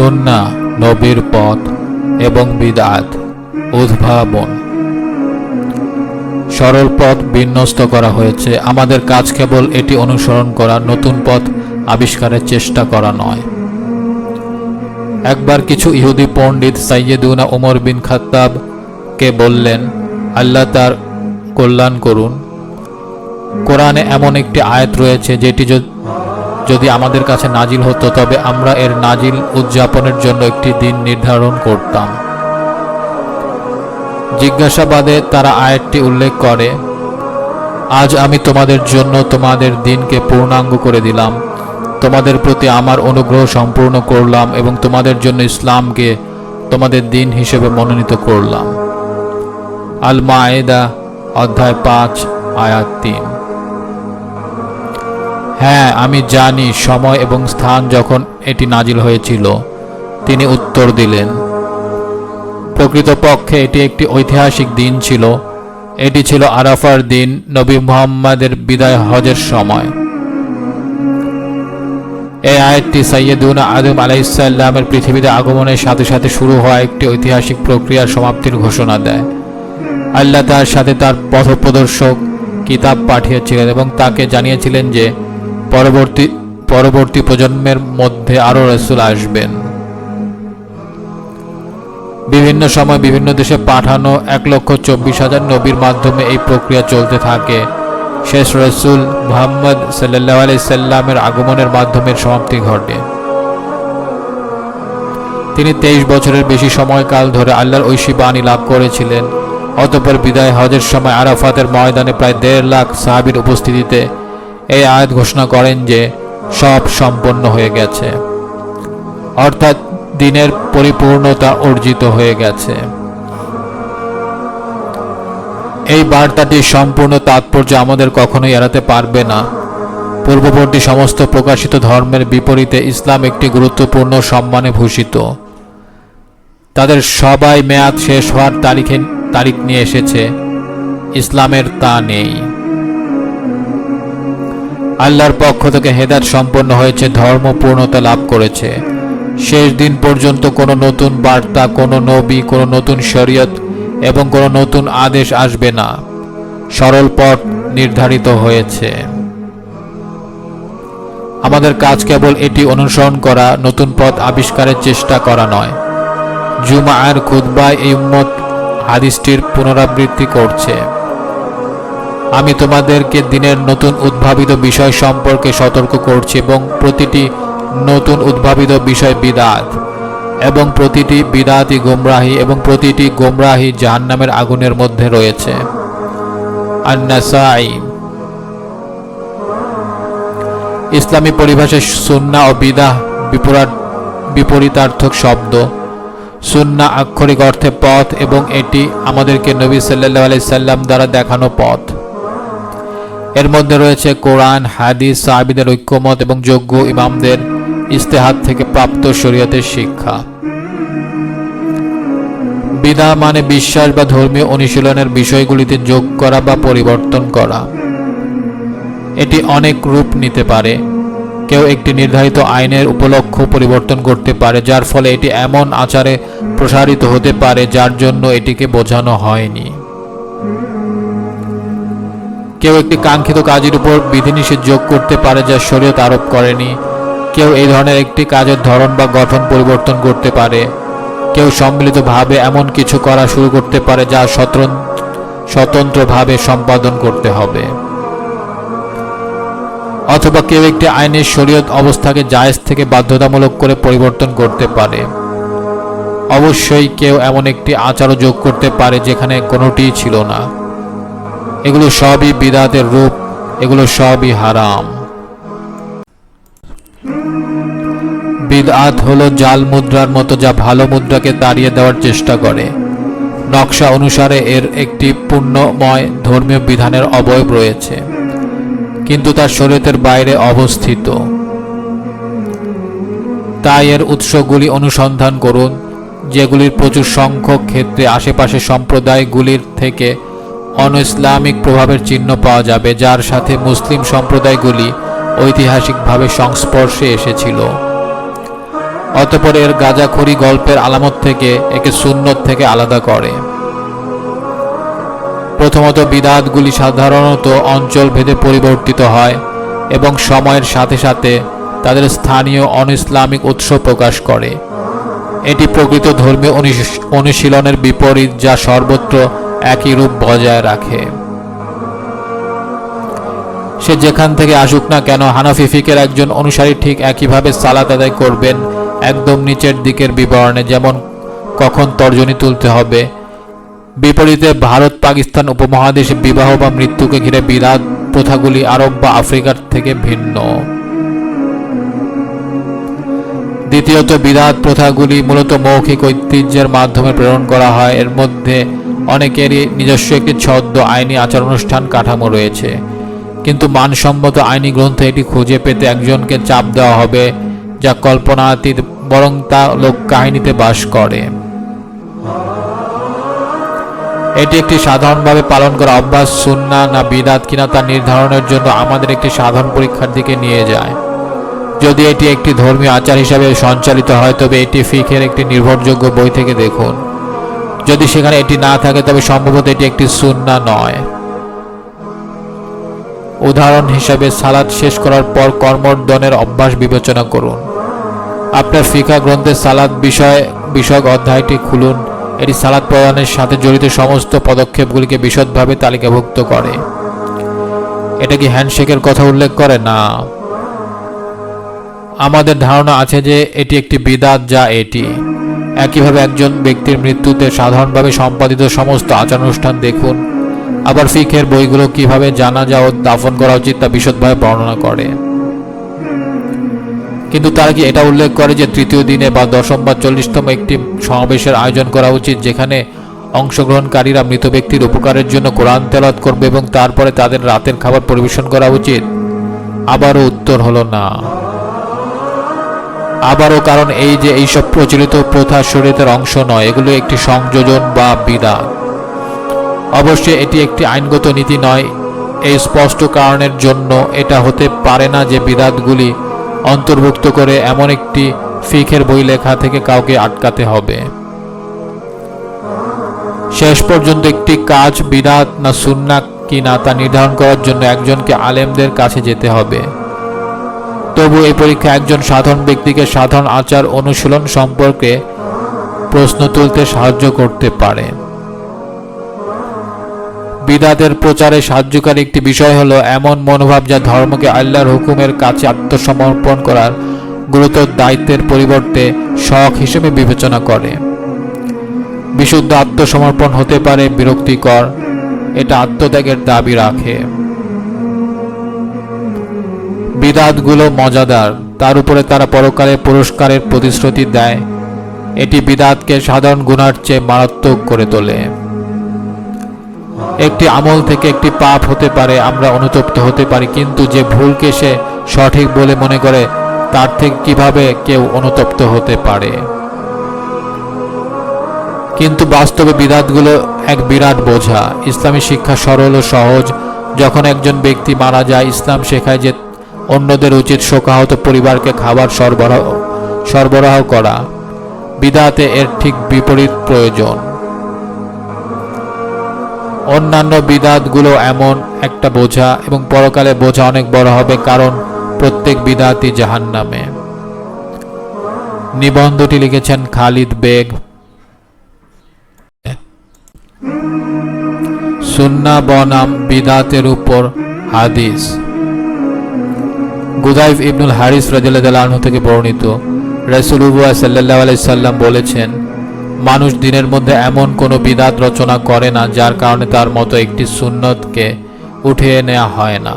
সুন্নাহ, নবীর পথ এবং বিদআত, উদ্ভাবন। সরল পথ বিন্যস্ত করা হয়েছে। আমাদের কাজ কেবল এটি অনুসরণ করা, নতুন পথ আবিষ্কারের চেষ্টা করা নয়। একবার কিছু ইহুদি পণ্ডিত সাইয়েদুনা উমর বিন খাত্তাবকে বললেন, আল্লাহ তার কল্যাণ করুন, কোরআনে এমন একটি আয়াত রয়েছে যেটি যদি আমাদের কাছে নাজিল হতো তবে আমরা এর নাজিল উদযাপনের জন্য একটি দিন নির্ধারণ করতাম। জিজ্ঞাসাবাদে তারা আয়াতটি উল্লেখ করে, আজ আমি তোমাদের জন্য তোমাদের দিনকে পূর্ণাঙ্গ করে দিলাম, তোমাদের প্রতি আমার অনুগ্রহ সম্পূর্ণ করলাম এবং তোমাদের জন্য ইসলামকে তোমাদের দিন হিসেবে মনোনীত করলাম। আল মায়েদা অধ্যায় 5 আয়াত 3। হ্যাঁ, আমি জানি সময় এবং স্থান যখন এটি নাজিল হয়েছিল। তিনি উত্তর দিলেন, প্রকৃতপক্ষে এটি একটি ঐতিহাসিক দিন ছিল। এটি ছিল আরাফার দিন, নবী মুহাম্মাদের বিদায় হজের সময়। এই আয়াতটি সাইয়েদুনা আদম আলাইহিস সালামের পৃথিবীতে আগমনের সাথে সাথে শুরু হওয়া একটি ঐতিহাসিক প্রক্রিয়ার সমাপ্তির ঘোষণা দেয়। আল্লাহ তার সাথে তার পথপ্রদর্শক কিতাব পাঠিয়েছিলেন এবং তাকে জানিয়েছিলেন যে পরবর্তী প্রজন্মের মধ্যে আরও রাসূল আসবেন। বিভিন্ন সময় বিভিন্ন দেশে পাঠানো 1,24,000 নবীর মাধ্যমে এই প্রক্রিয়া চলতে থাকে। শেষ রাসূল মুহাম্মদ সাল্লাল্লাহু আলাইহি সাল্লামের আগমনের মাধ্যমে সমাপ্তি ঘটে। তিনি 23 বছরের বেশি সময়কাল ধরে আল্লাহর ঐশী বাণী লাভ করেছিলেন। অতঃপর বিদায় হজের সময় আরাফাতের ময়দানে প্রায় 1.5 লাখ সাহাবীর উপস্থিতিতে এই আয়াত ঘোষণা করেন যে সব সম্পন্ন হয়ে গেছে, অর্থাৎ দিনের পরিপূর্ণতা অর্জিত হয়ে গেছে। এই বার্তাটির সম্পূর্ণ তাৎপর্য আমাদের কখনোই এড়াতে পারবে না। পূর্ববর্তী সমস্ত প্রকাশিত ধর্মের বিপরীতে ইসলাম একটি গুরুত্বপূর্ণ সম্মানে ভূষিত। তাদের সবাই মেয়াদ শেষ হওয়ার তারিখ নিয়ে এসেছে, ইসলামের তা নেই। আল্লাহর পক্ষ থেকে হেদায়েত সম্পন্ন হয়েছে, ধর্ম পূর্ণতা লাভ করেছে। শেষ দিন পর্যন্ত কোনো নতুন বার্তা, কোনো নবী, কোনো নতুন শরীয়ত এবং কোনো নতুন আদেশ আসবে না। সরল পথ নির্ধারিত হয়েছে। আমাদের কাজ কেবল এটি অনুসরণ করা, নতুন পথ আবিষ্কারের চেষ্টা করা নয়। জুমার খুতবায় এই উম্মত হাদিসটির পুনরাবৃত্তি করছে, আমি তোমাদেরকে দিনের নতুন উদ্ভাবিত বিষয় সম্পর্কে সতর্ক করছি এবং প্রতিটি নতুন উদ্ভাবিত বিষয় বিদআত এবং প্রতিটি বিদআতই গোমরাহি এবং প্রতিটি গোমরাহি জাহান্নামের আগুনের মধ্যে রয়েছে। আন-নাসাঈ। ইসলামী পরিভাষায় সুন্নাহ ও বিদআহ বিপরীতার্থক শব্দ। সুন্নাহ আক্ষরিক অর্থে পথ এবং এটি আমাদেরকে নবী সাল্লাল্লাহু আলাইহি সাল্লাম দ্বারা দেখানো পথ। এর মধ্যে রয়েছে কোরআন, হাদিস, সাহাবীদের ঐক্যমত এবং যোগ্য ইমামদের ইজতিহাদ থেকে প্রাপ্ত শরীয়তের শিক্ষা। বিদআহ মানে বিশ্বাস বা ধর্মীয় অনুশীলনের বিষয়গুলিতে যোগ করা বা পরিবর্তন করা। এটি অনেক রূপ নিতে পারে। কেউ একটি নির্ধারিত আইনের উপলক্ষ পরিবর্তন করতে পারে, যার ফলে এটি এমন আচারে প্রসারিত হতে পারে যার জন্য এটিকে বোঝানো হয়নি। কেউ একটি কাঙ্ক্ষিত কাজের উপর বিধিনিষেধ যোগ করতে পারে যা শরীয়ত আরোপ করেনি। কেউ এই ধরনের একটি কাজের ধরন বা গঠন পরিবর্তন করতে পারে। কেউ সম্মিলিতভাবে এমন কিছু করা শুরু করতে পারে যা স্বতন্ত্রভাবে সম্পাদন করতে হবে। অথবা কেউ একটি আইনের শরীয়ত অবস্থাকে জায়েজ থেকে বাধ্যতামূলক করে পরিবর্তন করতে পারে। অবশ্যই কেউ এমন একটি আচারও যোগ করতে পারে যেখানে কোনোটিই ছিল না। এগুলো সবই বিদআতের রূপ, এগুলো সবই হারাম। বিদআত হলো জাল মুদ্রার মতো যা ভালো মুদ্রাকে তাড়িয়ে দেওয়ার চেষ্টা করে। নকশা অনুসারে এর একটি পূর্ণময় ধর্মীয় বিধানের অবয়ব রয়েছে, কিন্তু তা শরীয়তের বাইরে অবস্থিত। তাই এর উৎসগুলি অনুসন্ধান করুন, যেগুলির প্রচুর সংখ্যক ক্ষেত্রে আশেপাশের সম্প্রদায়গুলির থেকে অন-ইসলামিক প্রভাবের চিহ্ন পাওয়া যাবে, যার সাথে মুসলিম সম্প্রদায়গুলি ঐতিহাসিকভাবে সংস্পর্শে এসেছিল। অতঃপর এর গাঁজাখুরি গল্পের আলামত থেকে একে সুন্নত থেকে আলাদা করে। প্রথমত, বিদআতগুলি সাধারণত অঞ্চল ভেদে পরিবর্তিত হয় এবং সময়ের সাথে সাথে তাদের স্থানীয় অন-ইসলামিক উৎস প্রকাশ করে। এটি প্রকৃত ধর্মীয় অনুশীলনের বিপরীত, যা সর্বত্র একই রূপ বজায় রাখে। সে যেখান থেকে আসুক না কেন, হানাফি ফিকের একজন অনুসারী ঠিক একইভাবে সালাত আদায় করবেন, একদম নিচের দিকের বিবরণে, যেমন কখন তর্জনী তুলতে হবে। বিপরীতে ভারত পাকিস্তান উপমহাদেশে বিবাহ বা মৃত্যুকে ঘিরে বিদআত প্রথাগুলি আরব বা আফ্রিকার থেকে ভিন্ন। দ্বিতীয়ত, বিদআত প্রথাগুলি মূলত মৌখিক ঐতিহ্যের মাধ্যমে প্রেরণ করা হয়। এর মধ্যে অনেকেরই নিজস্ব একটি ছদ্ম আইনি আচার-অনুষ্ঠান কাঠামো রয়েছে, কিন্তু মানসম্মত আইনি গ্রন্থে এটি খুঁজে পেতে একজনকে চাপ দেওয়া হবে, যা কল্পনাতীত, বরং তা লোককাহিনীতে বাস করে। এটি একটি সাধারণভাবে পালন করা অভ্যাস সুন্নাহ না বিদআত কিনা তা নির্ধারণের জন্য আমাদের একটি সাধারণ পরীক্ষার দিকে নিয়ে যায়। যদি এটি একটি ধর্মীয় আচার হিসাবে সঞ্চালিত হয়, তবে এটি ফিকহের একটি নির্ভরযোগ্য বই থেকে দেখুন। যদি সেখানে এটি না থাকে, তবে সম্ভবত এটি একটি সুন্নাহ নয়। উদাহরণ হিসাবে, সালাত শেষ করার পর কর্মর্দনের অভ্যাস বিবেচনা করুন। আপনার ফিকহ গ্রন্থে সালাত বিষয়ক অধ্যায়টি খুলুন। এটি সালাত প্রদানের সাথে জড়িত সমস্ত পদক্ষেপগুলিকে বিশদভাবে তালিকাভুক্ত করে। এটা কি হ্যান্ডশেকের কথা উল্লেখ করে? না। আমাদের ধারণা আছে যে এটি একটি বিদআত, যা এটি। একইভাবে একজন ব্যক্তির মৃত্যুতে সাধারণভাবে সম্পাদিত সমস্ত আচার-অনুষ্ঠান দেখুন। আবার ফিকহের বইগুলো কিভাবে জানাজা ও দাফন করা উচিত তা বিশদভাবে বর্ণনা করে। কিন্তু তারা কি এটা উল্লেখ করে যে তৃতীয় দিনে বা 10ম বা 40তম একটি সমাবেশের আয়োজন করা উচিত, যেখানে অংশগ্রহণকারীরা মৃত ব্যক্তির উপকারের জন্য কোরআন তেলাওয়াত করবে এবং তারপরে তাদের রাতের খাবার পরিবেশন করা উচিত? আবারও উত্তর হলো না। আবারও কারণ এই যে এইসব প্রচলিত প্রথা শরীয়তের অংশ নয়, এগুলো একটি সংযোজন বা বিদআত। অবশ্যই এটি একটি আইনগত নীতি নয়। এই স্পষ্ট কারণের জন্য এটা হতে পারে না যে বিদআতগুলি অন্তর্ভুক্ত করে এমন একটি ফিকহের বই লেখা থেকে কাউকে আটকাতে হবে। শেষ পর্যন্ত একটি কাজ বিদআত না সুন্নাহ কিনা তা নির্ধারণ করার জন্য একজনকে আলেমদের কাছে যেতে হবে। তবু এই পরীক্ষা একজন সাধারণ ব্যক্তিকে সাধারণ আচার অনুশীলন সম্পর্কে প্রশ্ন তুলতে সাহায্য করতে পারে। বিদআতের প্রচারে সাহায্যকারী একটি বিষয় হলো এমন মনোভাব যা ধর্মকে আল্লাহর হুকুমের কাছে আত্মসমর্পণ করার গুরুতর দায়িত্বের পরিবর্তে শখ হিসেবে বিবেচনা করে। বিশুদ্ধ আত্মসমর্পণ হতে পারে বিরক্তিকর, এটা আত্মত্যাগের দাবি রাখে। বিদআতগুলো মজাদার, তার উপরে তারা পরকালে পুরস্কারের প্রতিশ্রুতি দেয়। এটি বিদআতকে সাধারণ গুনার চেয়ে মারাত্মক করে তোলে। একটি আমল থেকে একটি পাপ হতে পারে, আমরা অনুতপ্ত হতে পারি, কিন্তু যে ভুলকে সে সঠিক বলে মনে করে তার থেকে কিভাবে কেউ অনুতপ্ত হতে পারে? কিন্তু বাস্তবে বিদআতগুলো এক বিরাট বোঝা। ইসলামী শিক্ষা সরল ও সহজ। যখন একজন ব্যক্তি মারা যায়, ইসলাম শেখায় যে অন্যদের উচিত শোকাহত পরিবারকে খাবার সরবরাহ করা। বিদআতে এর ঠিক বিপরীত প্রয়োজন। অন্যান্য বিদআতগুলো এমন একটা বোঝা, এবং পরকালে বোঝা অনেক বড় হবে, কারণ প্রত্যেক বিদআতই জাহান্নামে। নিবন্ধটি লিখেছেন খালিদ বেগ। সুন্নাহ বনাম বিদআতের উপর হাদিস। গুদাইফ ইবনুল হারিস রাদিয়াল্লাহু আনহু থেকে বর্ণিত, রাসূলুল্লাহ সাল্লাল্লাহু আলাইহি সাল্লাম বলেছেন, মানুষ দিনের মধ্যে এমন কোনো বিদআত রচনা করে না যার কারণে তার মতো একটি সুন্নতকে উঠিয়ে নেওয়া হয় না।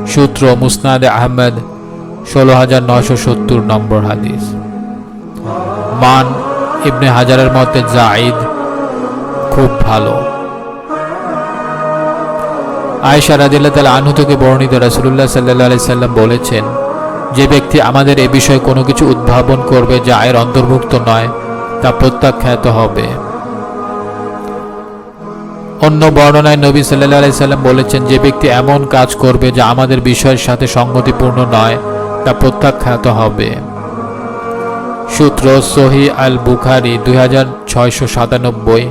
সূত্র মুসনাদে আহমদ 16970 নম্বর হাদিস। মান ইবনে হাজারের মতে জাইদ, খুব ভালো। আয়েশা রাদিয়াল্লাহু তাআলা আনহা থেকে বর্ণিত, রাসূলুল্লাহ সাল্লাল্লাহু আলাইহি সাল্লাম বলেছেন, যে ব্যক্তি আমাদের এ বিষয়ে কোনো কিছু উদ্ভাবন করবে যা এর অন্তর্ভুক্ত নয়, তা প্রত্যাখ্যাত হবে। অন্য বর্ণনায় নবী সাল্লাল্লাহু আলাইহি সাল্লাম বলেছেন, যে ব্যক্তি এমন কাজ করবে যা আমাদের বিষয়ের সাথে সঙ্গতিপূর্ণ নয়, তা প্রত্যাখ্যাত হবে। সূত্র সহি আল বুখারি 2697,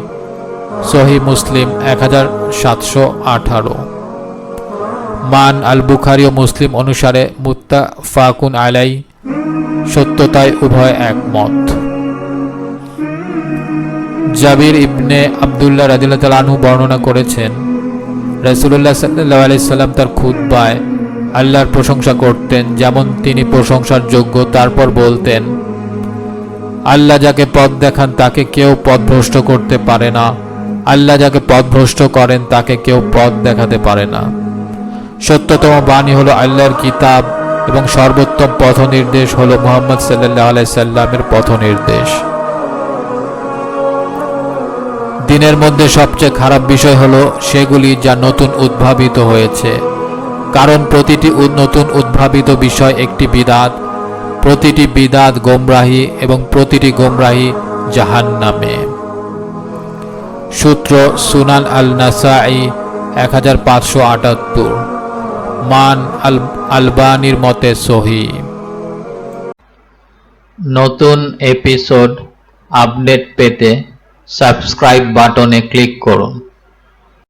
সহি মুসলিম 1718। মান আল বুখারি ও মুসলিম অনুসারে মুত্তাফাকুন আলাই, সত্যতায় উভয় একমত। জাবির ইবনে আব্দুল্লাহ রাদিয়াল্লাহু তাআলা আনহু বর্ণনা করেছেন, রাসূলুল্লাহ সাল্লাল্লাহু আলাইহি সাল্লাম তার খুতবায় আল্লাহর প্রশংসা করতেন যেমন তিনি প্রশংসার যোগ্য। তারপর বলতেন, আল্লাহ যাকে পথ দেখান তাকে কেউ পথভ্রষ্ট করতে পারে না, আল্লাহ যাকে পথভ্রষ্ট করেন তাকে কেউ পথ দেখাতে পারে না। সত্যতম বাণী হলো আল্লাহর কিতাব এবং সর্বোত্তম পথ নির্দেশ হলো মুহাম্মদ সাল্লাল্লাহু আলাইহি সাল্লামের পথ নির্দেশ। দিনের মধ্যে সবচেয়ে খারাপ বিষয় হলো সেগুলি যা নতুন উদ্ভাবিত হয়েছে, কারণ প্রতিটি নতুন উদ্ভাবিত বিষয় একটি বিদআত, প্রতিটি বিদআত গোমরাহি এবং প্রতিটি গোমরাহি জাহান্নামে। সূত্র সুনান আল নাসাঈ 1578, মান আলবানির মতে সহিহ। নতুন এপিসোড আপডেট পেতে সাবস্ক্রাইব বাটনে ক্লিক করুন।